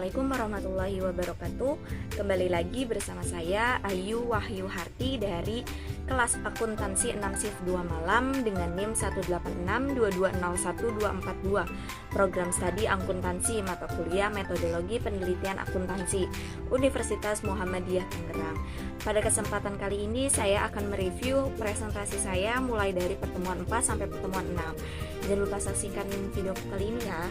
Assalamualaikum warahmatullahi wabarakatuh. Kembali lagi bersama saya Ayu Wahyu Harti dari kelas akuntansi 6 shift 2 malam dengan NIM 18622014242, program studi akuntansi, mata kuliah metodologi penelitian akuntansi, Universitas Muhammadiyah Tangerang. Pada kesempatan kali ini saya akan mereview presentasi saya mulai dari pertemuan 4 sampai pertemuan 6. Jangan lupa saksikan video kali ini ya.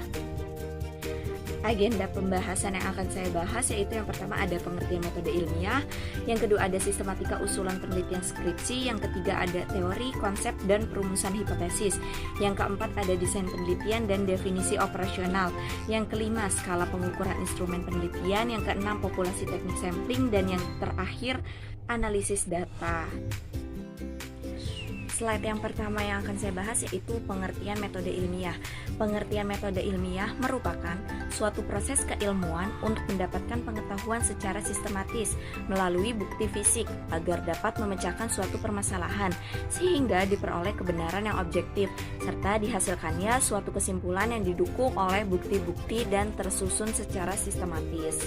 Agenda pembahasan yang akan saya bahas yaitu yang pertama ada pengertian metode ilmiah, yang kedua ada sistematika usulan penelitian skripsi, yang ketiga ada teori, konsep, dan perumusan hipotesis, yang keempat ada desain penelitian dan definisi operasional, yang kelima skala pengukuran instrumen penelitian, yang keenam populasi teknik sampling, dan yang terakhir analisis data. Slide yang pertama yang akan saya bahas yaitu pengertian metode ilmiah. Pengertian metode ilmiah merupakan suatu proses keilmuan untuk mendapatkan pengetahuan secara sistematis melalui bukti fisik agar dapat memecahkan suatu permasalahan sehingga diperoleh kebenaran yang objektif serta dihasilkannya suatu kesimpulan yang didukung oleh bukti-bukti dan tersusun secara sistematis.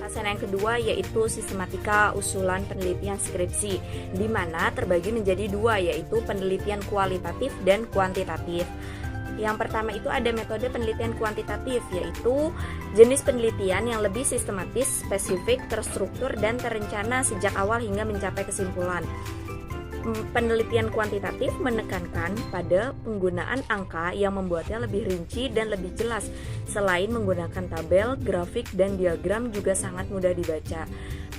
Pembahasan yang kedua yaitu sistematika usulan penelitian skripsi, di mana terbagi menjadi dua yaitu penelitian kualitatif dan kuantitatif. Yang pertama itu ada metode penelitian kuantitatif, yaitu jenis penelitian yang lebih sistematis, spesifik, terstruktur, dan terencana sejak awal hingga mencapai kesimpulan. Penelitian kuantitatif menekankan pada penggunaan angka yang membuatnya lebih rinci dan lebih jelas. Selain menggunakan tabel, grafik, dan diagram juga sangat mudah dibaca.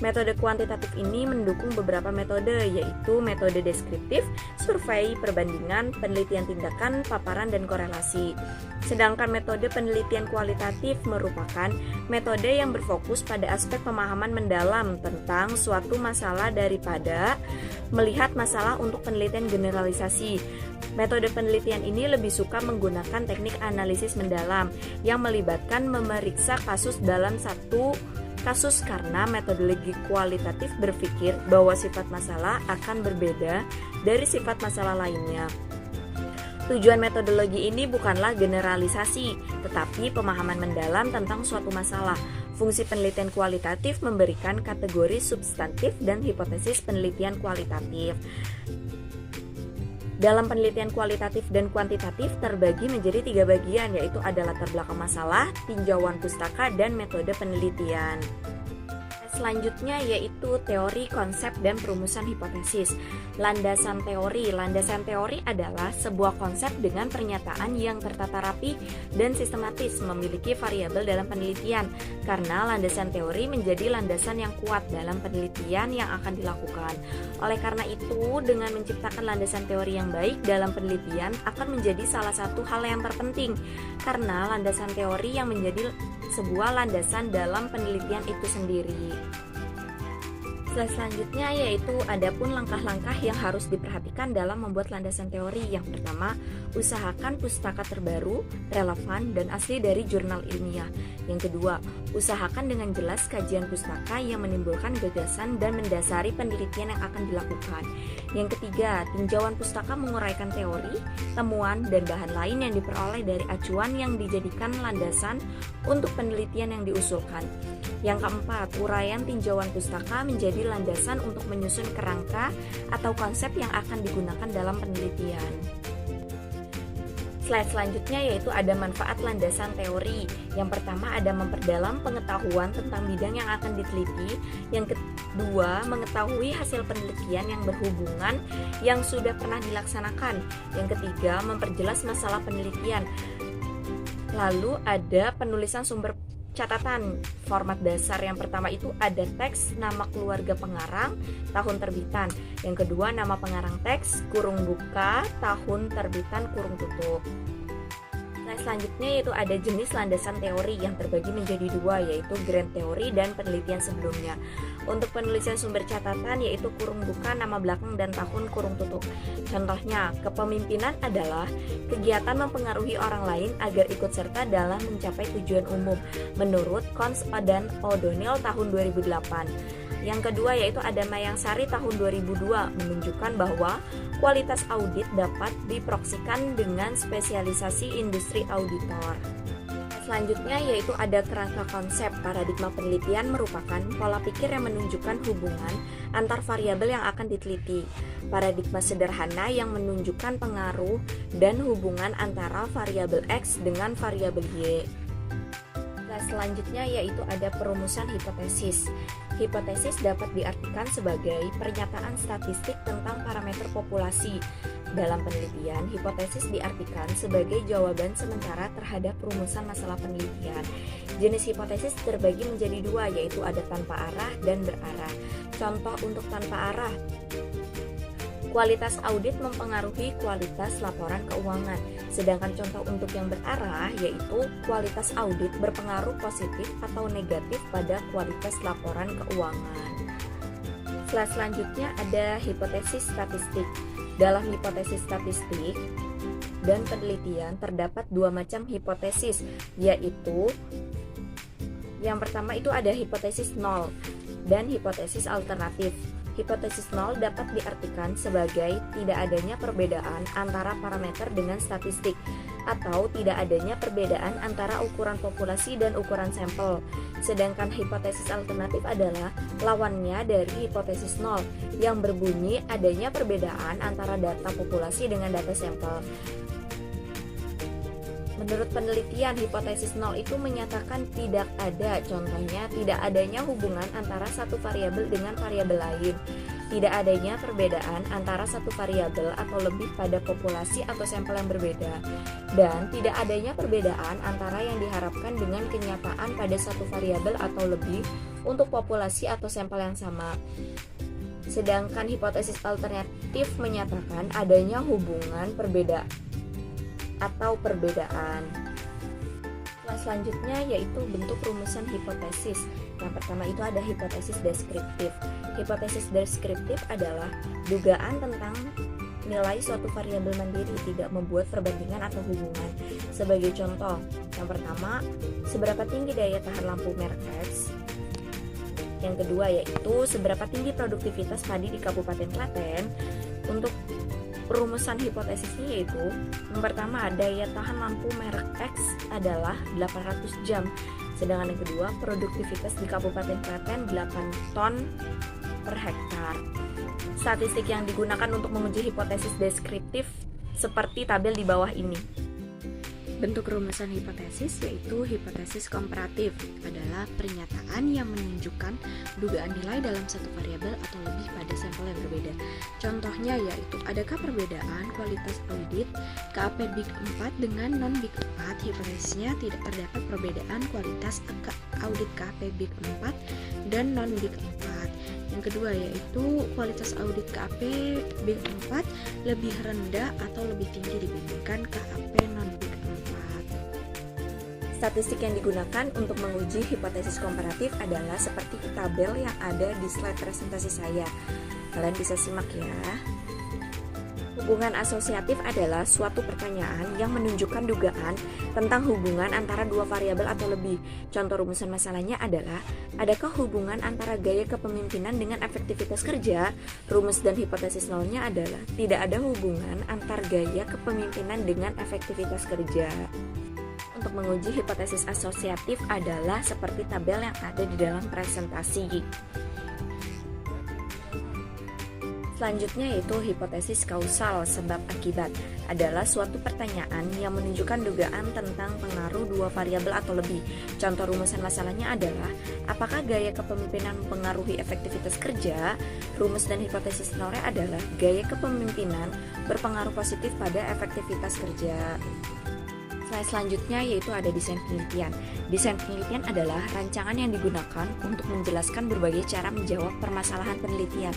Metode kuantitatif ini mendukung beberapa metode, yaitu metode deskriptif, survei, perbandingan, penelitian tindakan, paparan, dan korelasi. Sedangkan metode penelitian kualitatif merupakan metode yang berfokus pada aspek pemahaman mendalam tentang suatu masalah daripada melihat masalah untuk penelitian generalisasi. Metode penelitian ini lebih suka menggunakan teknik analisis mendalam yang melibatkan memeriksa kasus dalam satu kasus karena metodologi kualitatif berpikir bahwa sifat masalah akan berbeda dari sifat masalah lainnya. Tujuan metodologi ini bukanlah generalisasi, tetapi pemahaman mendalam tentang suatu masalah. Fungsi penelitian kualitatif memberikan kategori substantif dan hipotesis penelitian kualitatif. Dalam penelitian kualitatif dan kuantitatif terbagi menjadi 3 bagian, yaitu ada latar belakang masalah, tinjauan pustaka, dan metode penelitian. Selanjutnya yaitu teori, konsep, dan perumusan hipotesis. Landasan teori. Landasan teori adalah sebuah konsep dengan pernyataan yang tertata rapi dan sistematis, memiliki variabel dalam penelitian. Karena landasan teori menjadi landasan yang kuat dalam penelitian yang akan dilakukan. Oleh karena itu, dengan menciptakan landasan teori yang baik dalam penelitian akan menjadi salah satu hal yang terpenting. Karena landasan teori yang menjadi sebuah landasan dalam penelitian itu sendiri. Selanjutnya yaitu adapun langkah-langkah yang harus diperhatikan dalam membuat landasan teori. Yang pertama, usahakan pustaka terbaru, relevan, dan asli dari jurnal ilmiah. Yang kedua, usahakan dengan jelas kajian pustaka yang menimbulkan gagasan dan mendasari penelitian yang akan dilakukan. Yang ketiga, tinjauan pustaka menguraikan teori, temuan, dan bahan lain yang diperoleh dari acuan yang dijadikan landasan untuk penelitian yang diusulkan. Yang keempat, uraian tinjauan pustaka menjadi landasan untuk menyusun kerangka atau konsep yang akan digunakan dalam penelitian. Slide selanjutnya yaitu ada manfaat landasan teori. Yang pertama ada memperdalam pengetahuan tentang bidang yang akan diteliti. Yang kedua, mengetahui hasil penelitian yang berhubungan yang sudah pernah dilaksanakan. Yang ketiga, memperjelas masalah penelitian. Lalu ada penulisan sumber catatan. Format dasar yang pertama itu ada teks, nama keluarga pengarang, tahun terbitan. Yang kedua nama pengarang teks, kurung buka, tahun terbitan, kurung tutup. Nah, selanjutnya yaitu ada jenis landasan teori yang terbagi menjadi 2, yaitu grand teori dan penelitian sebelumnya. Untuk penulisan sumber catatan yaitu kurung buka, nama belakang, dan tahun, kurung tutup. Contohnya, kepemimpinan adalah kegiatan mempengaruhi orang lain agar ikut serta dalam mencapai tujuan umum menurut Cons dan O'Donnell tahun 2008. Yang kedua yaitu ada Mayangsari tahun 2002 menunjukkan bahwa kualitas audit dapat diproksikan dengan spesialisasi industri auditor. Selanjutnya yaitu ada kerangka konsep. Paradigma penelitian merupakan pola pikir yang menunjukkan hubungan antar variabel yang akan diteliti. Paradigma sederhana yang menunjukkan pengaruh dan hubungan antara variabel X dengan variabel Y. Selanjutnya yaitu ada perumusan hipotesis. Hipotesis dapat diartikan sebagai pernyataan statistik tentang parameter populasi. Dalam penelitian, hipotesis diartikan sebagai jawaban sementara terhadap rumusan masalah penelitian. Jenis hipotesis terbagi menjadi dua, yaitu ada tanpa arah dan berarah. Contoh untuk tanpa arah: kualitas audit mempengaruhi kualitas laporan keuangan. Sedangkan contoh untuk yang berarah yaitu kualitas audit berpengaruh positif atau negatif pada kualitas laporan keuangan. Selanjutnya ada hipotesis statistik. Dalam hipotesis statistik dan penelitian terdapat dua macam hipotesis, yaitu yang pertama itu ada hipotesis nol dan hipotesis alternatif. Hipotesis nol dapat diartikan sebagai tidak adanya perbedaan antara parameter dengan statistik, atau tidak adanya perbedaan antara ukuran populasi dan ukuran sampel. Sedangkan hipotesis alternatif adalah lawannya dari hipotesis nol, yang berbunyi adanya perbedaan antara data populasi dengan data sampel. Menurut penelitian, hipotesis nol itu menyatakan tidak ada, contohnya tidak adanya hubungan antara satu variabel dengan variabel lain, tidak adanya perbedaan antara satu variabel atau lebih pada populasi atau sampel yang berbeda, dan tidak adanya perbedaan antara yang diharapkan dengan kenyataan pada satu variabel atau lebih untuk populasi atau sampel yang sama. Sedangkan hipotesis alternatif menyatakan adanya hubungan perbedaan atau perbedaan. Selanjutnya yaitu bentuk rumusan hipotesis. Yang pertama itu ada hipotesis deskriptif. Hipotesis deskriptif adalah dugaan tentang nilai suatu variabel mandiri, tidak membuat perbandingan atau hubungan. Sebagai contoh, yang pertama, seberapa tinggi daya tahan lampu merek X. Yang kedua yaitu seberapa tinggi produktivitas padi di Kabupaten Klaten. Untuk rumusan hipotesisnya yaitu yang pertama, daya tahan lampu merek X adalah 800 jam. Sedangkan yang kedua, produktivitas di Kabupaten Klaten 8 ton per hektar. Statistik yang digunakan untuk menguji hipotesis deskriptif seperti tabel di bawah ini. Bentuk rumusan hipotesis yaitu hipotesis komparatif adalah pernyataan yang menunjukkan dugaan nilai dalam satu variabel atau lebih pada sampel yang berbeda. Contohnya yaitu adakah perbedaan kualitas audit KAP Big 4 dengan non Big 4? Hipotesisnya tidak terdapat perbedaan kualitas audit KAP Big 4 dan non Big 4. Yang kedua yaitu kualitas audit KAP Big 4 lebih rendah atau lebih tinggi dibandingkan KAP non Big 4. Statistik yang digunakan untuk menguji hipotesis komparatif adalah seperti tabel yang ada di slide presentasi saya. Kalian bisa simak ya. Hubungan asosiatif adalah suatu pertanyaan yang menunjukkan dugaan tentang hubungan antara dua variabel atau lebih. Contoh rumusan masalahnya adalah, adakah hubungan antara gaya kepemimpinan dengan efektivitas kerja? Rumus dan hipotesis nolnya adalah tidak ada hubungan antar gaya kepemimpinan dengan efektivitas kerja. Untuk menguji hipotesis asosiatif adalah seperti tabel yang ada di dalam presentasi. Selanjutnya yaitu hipotesis kausal sebab akibat adalah suatu pertanyaan yang menunjukkan dugaan tentang pengaruh dua variabel atau lebih. Contoh rumusan masalahnya adalah apakah gaya kepemimpinan mempengaruhi efektivitas kerja? Rumus dan hipotesis nolnya adalah gaya kepemimpinan berpengaruh positif pada efektivitas kerja. Selanjutnya yaitu ada desain penelitian. Desain penelitian adalah rancangan yang digunakan untuk menjelaskan berbagai cara menjawab permasalahan penelitian,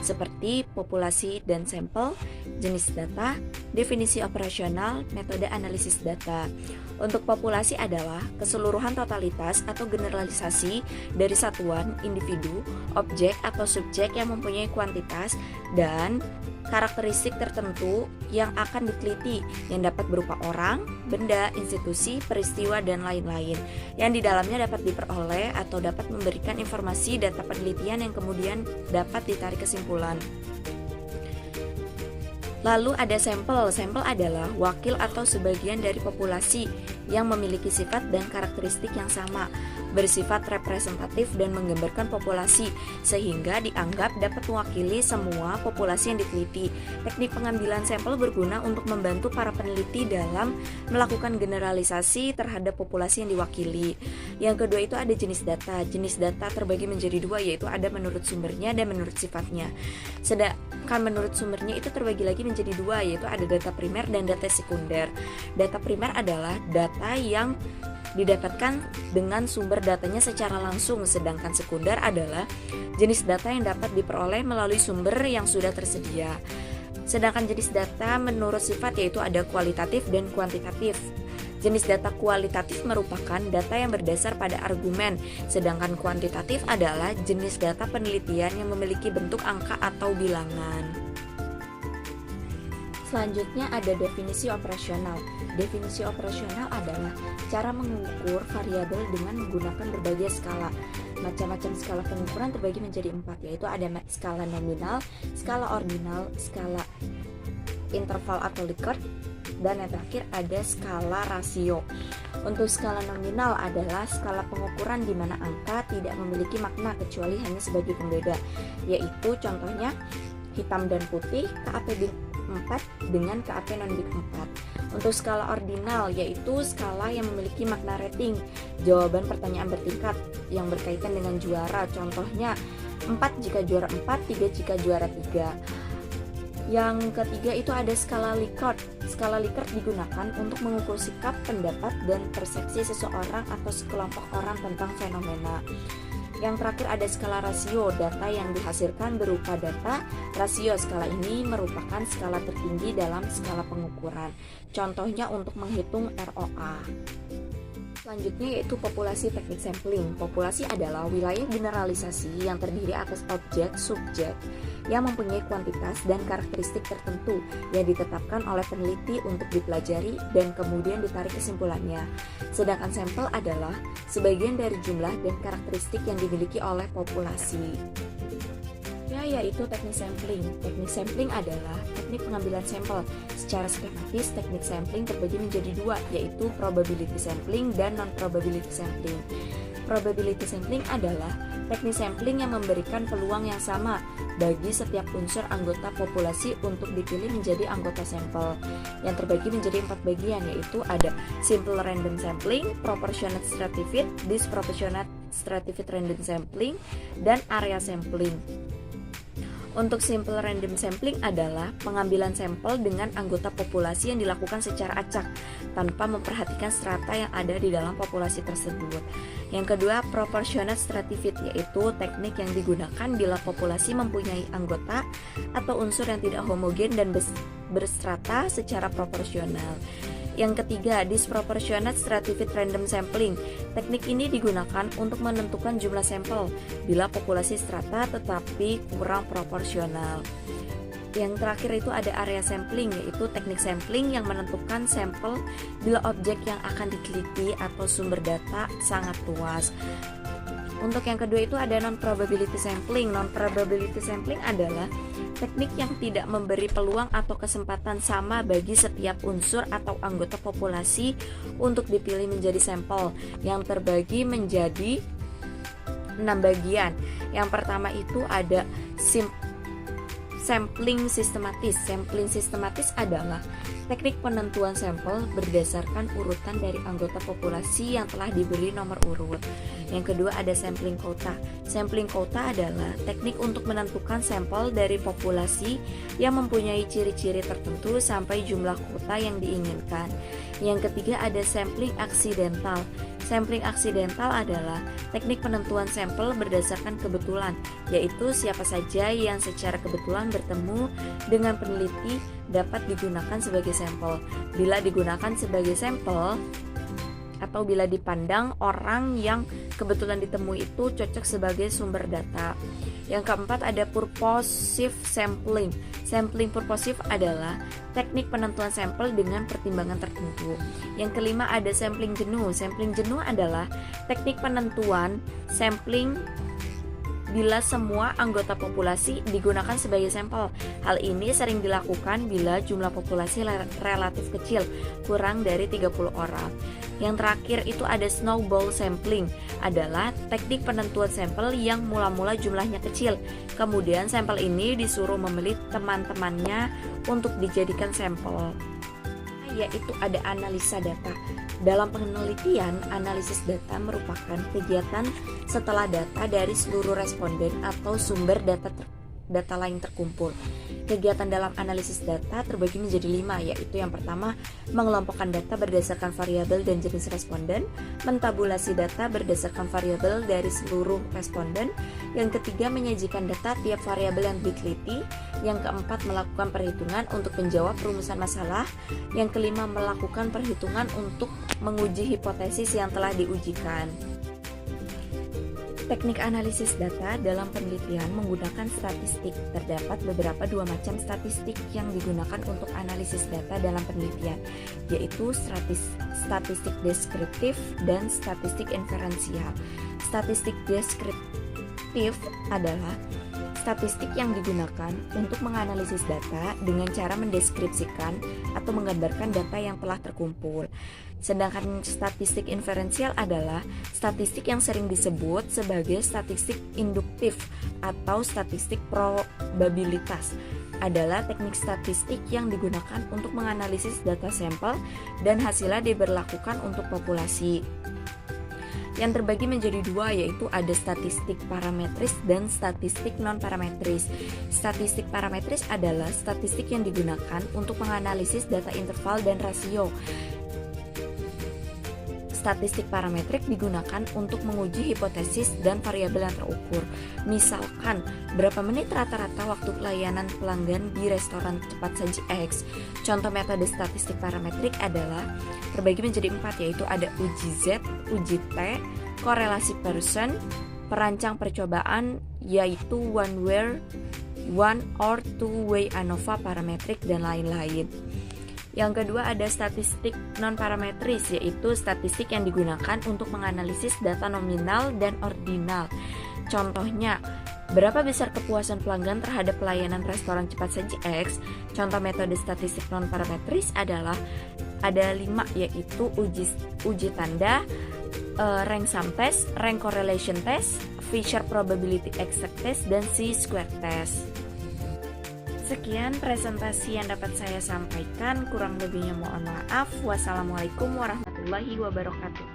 seperti populasi dan sampel, jenis data, definisi operasional, metode analisis data. Untuk populasi adalah keseluruhan totalitas atau generalisasi dari satuan, individu, objek atau subjek yang mempunyai kuantitas dan karakteristik tertentu yang akan diteliti, yang dapat berupa orang, benda, institusi, peristiwa, dan lain-lain, yang di dalamnya dapat diperoleh atau dapat memberikan informasi data penelitian yang kemudian dapat ditarik kesimpulan. Lalu ada sampel. Sampel adalah wakil atau sebagian dari populasi yang memiliki sifat dan karakteristik yang sama, bersifat representatif dan menggambarkan populasi, sehingga dianggap dapat mewakili semua populasi yang diteliti. Teknik pengambilan sampel berguna untuk membantu para peneliti dalam melakukan generalisasi terhadap populasi yang diwakili. Yang kedua itu ada jenis data. Jenis data terbagi menjadi dua, yaitu ada menurut sumbernya dan menurut sifatnya. Sedangkan menurut sumbernya itu terbagi lagi menjadi dua, yaitu ada data primer dan data sekunder. Data primer adalah data yang didapatkan dengan sumber datanya secara langsung, sedangkan sekunder adalah jenis data yang dapat diperoleh melalui sumber yang sudah tersedia. Sedangkan jenis data menurut sifat yaitu ada kualitatif dan kuantitatif. Jenis data kualitatif merupakan data yang berdasar pada argumen, sedangkan kuantitatif adalah jenis data penelitian yang memiliki bentuk angka atau bilangan. Selanjutnya ada definisi operasional. Definisi operasional adalah cara mengukur variabel dengan menggunakan berbagai skala. Macam-macam skala pengukuran terbagi menjadi 4, yaitu ada skala nominal, skala ordinal, skala interval atau Likert, dan yang terakhir ada skala rasio. Untuk skala nominal adalah skala pengukuran di mana angka tidak memiliki makna kecuali hanya sebagai pembeda, yaitu contohnya hitam dan putih, KAP bit 4 dengan KAP non-bit 4. Untuk skala ordinal yaitu skala yang memiliki makna rating, jawaban pertanyaan bertingkat yang berkaitan dengan juara, contohnya 4 jika juara 4, 3 jika juara 3. Yang ketiga itu ada skala Likert. Skala Likert digunakan untuk mengukur sikap, pendapat, dan persepsi seseorang atau sekelompok orang tentang fenomena. Yang terakhir ada skala rasio, data yang dihasilkan berupa data rasio. Skala ini merupakan skala tertinggi dalam skala pengukuran. Contohnya untuk menghitung ROA. Selanjutnya yaitu populasi teknik sampling. Populasi adalah wilayah generalisasi yang terdiri atas objek, subjek, yang mempunyai kuantitas dan karakteristik tertentu yang ditetapkan oleh peneliti untuk dipelajari dan kemudian ditarik kesimpulannya. Sedangkan sampel adalah sebagian dari jumlah dan karakteristik yang dimiliki oleh populasi. Yaitu teknik sampling. Teknik sampling adalah teknik pengambilan sampel. Secara skematis, teknik sampling terbagi menjadi dua, yaitu probability sampling dan non-probability sampling. Probability sampling adalah teknik sampling yang memberikan peluang yang sama bagi setiap unsur anggota populasi untuk dipilih menjadi anggota sampel, yang terbagi menjadi 4 bagian, yaitu ada simple random sampling, proportionate stratified, disproportionate stratified random sampling, dan area sampling. Untuk simple random sampling adalah pengambilan sampel dengan anggota populasi yang dilakukan secara acak tanpa memperhatikan strata yang ada di dalam populasi tersebut. Yang kedua, proportionate stratified, yaitu teknik yang digunakan bila populasi mempunyai anggota atau unsur yang tidak homogen dan berstrata secara proporsional. Yang ketiga, disproportionate stratified random sampling. Teknik ini digunakan untuk menentukan jumlah sampel bila populasi strata tetapi kurang proporsional. Yang terakhir itu ada area sampling, yaitu teknik sampling yang menentukan sampel bila objek yang akan diteliti atau sumber data sangat luas. Untuk yang kedua itu ada non-probability sampling. Non-probability sampling adalah teknik yang tidak memberi peluang atau kesempatan sama bagi setiap unsur atau anggota populasi untuk dipilih menjadi sampel, yang terbagi menjadi 6 bagian. Yang pertama itu ada sampling sistematis. Sampling sistematis adalah teknik penentuan sampel berdasarkan urutan dari anggota populasi yang telah diberi nomor urut. Yang kedua ada sampling quota. Sampling quota adalah teknik untuk menentukan sampel dari populasi yang mempunyai ciri-ciri tertentu sampai jumlah kuota yang diinginkan. Yang ketiga ada sampling aksidental. Sampling aksidental adalah teknik penentuan sampel berdasarkan kebetulan, yaitu siapa saja yang secara kebetulan bertemu dengan peneliti dapat digunakan sebagai sampel. Bila digunakan sebagai sampel atau bila dipandang orang yang kebetulan ditemui itu cocok sebagai sumber data. Yang keempat ada purposive sampling. Sampling purposive adalah teknik penentuan sampel dengan pertimbangan tertentu. Yang kelima ada sampling jenuh. Sampling jenuh adalah teknik penentuan sampling bila semua anggota populasi digunakan sebagai sampel. Hal ini sering dilakukan bila jumlah populasi relatif kecil, kurang dari 30 orang. Yang terakhir itu ada snowball sampling, adalah teknik penentuan sampel yang mula-mula jumlahnya kecil. Kemudian sampel ini disuruh memilih teman-temannya untuk dijadikan sampel, yaitu ada analisa data. Dalam penelitian, analisis data merupakan kegiatan setelah data dari seluruh responden atau sumber data lain terkumpul. Kegiatan dalam analisis data terbagi menjadi 5, yaitu yang pertama, mengelompokkan data berdasarkan variabel dan jenis responden, mentabulasi data berdasarkan variabel dari seluruh responden, yang ketiga, menyajikan data tiap variabel yang diteliti, yang keempat, melakukan perhitungan untuk menjawab rumusan masalah, yang kelima, melakukan perhitungan untuk menguji hipotesis yang telah diujikan. Teknik analisis data dalam penelitian menggunakan statistik. Terdapat dua macam statistik yang digunakan untuk analisis data dalam penelitian, yaitu statistik deskriptif dan statistik inferensial. Statistik deskriptif adalah statistik yang digunakan untuk menganalisis data dengan cara mendeskripsikan atau menggambarkan data yang telah terkumpul. Sedangkan statistik inferensial adalah statistik yang sering disebut sebagai statistik induktif atau statistik probabilitas. Adalah teknik statistik yang digunakan untuk menganalisis data sampel dan hasilnya diberlakukan untuk populasi. Yang terbagi menjadi 2, yaitu ada statistik parametris dan statistik non-parametris. Statistik parametris adalah statistik yang digunakan untuk menganalisis data interval dan rasio. Statistik parametrik digunakan untuk menguji hipotesis dan variabel yang terukur. Misalkan, berapa menit rata-rata waktu pelayanan pelanggan di restoran cepat saji X. Contoh metode statistik parametrik adalah terbagi menjadi 4, yaitu ada uji Z, uji T, korelasi Pearson, perancang percobaan yaitu one or two way ANOVA parametrik, dan lain-lain. Yang kedua ada statistik non-parametris, yaitu statistik yang digunakan untuk menganalisis data nominal dan ordinal. Contohnya, berapa besar kepuasan pelanggan terhadap pelayanan restoran cepat saji X? Contoh metode statistik non-parametris adalah ada 5, yaitu uji tanda, rank sum test, rank correlation test, Fisher probability exact test, dan C-square test. Sekian presentasi yang dapat saya sampaikan, kurang lebihnya mohon maaf. Wassalamualaikum warahmatullahi wabarakatuh.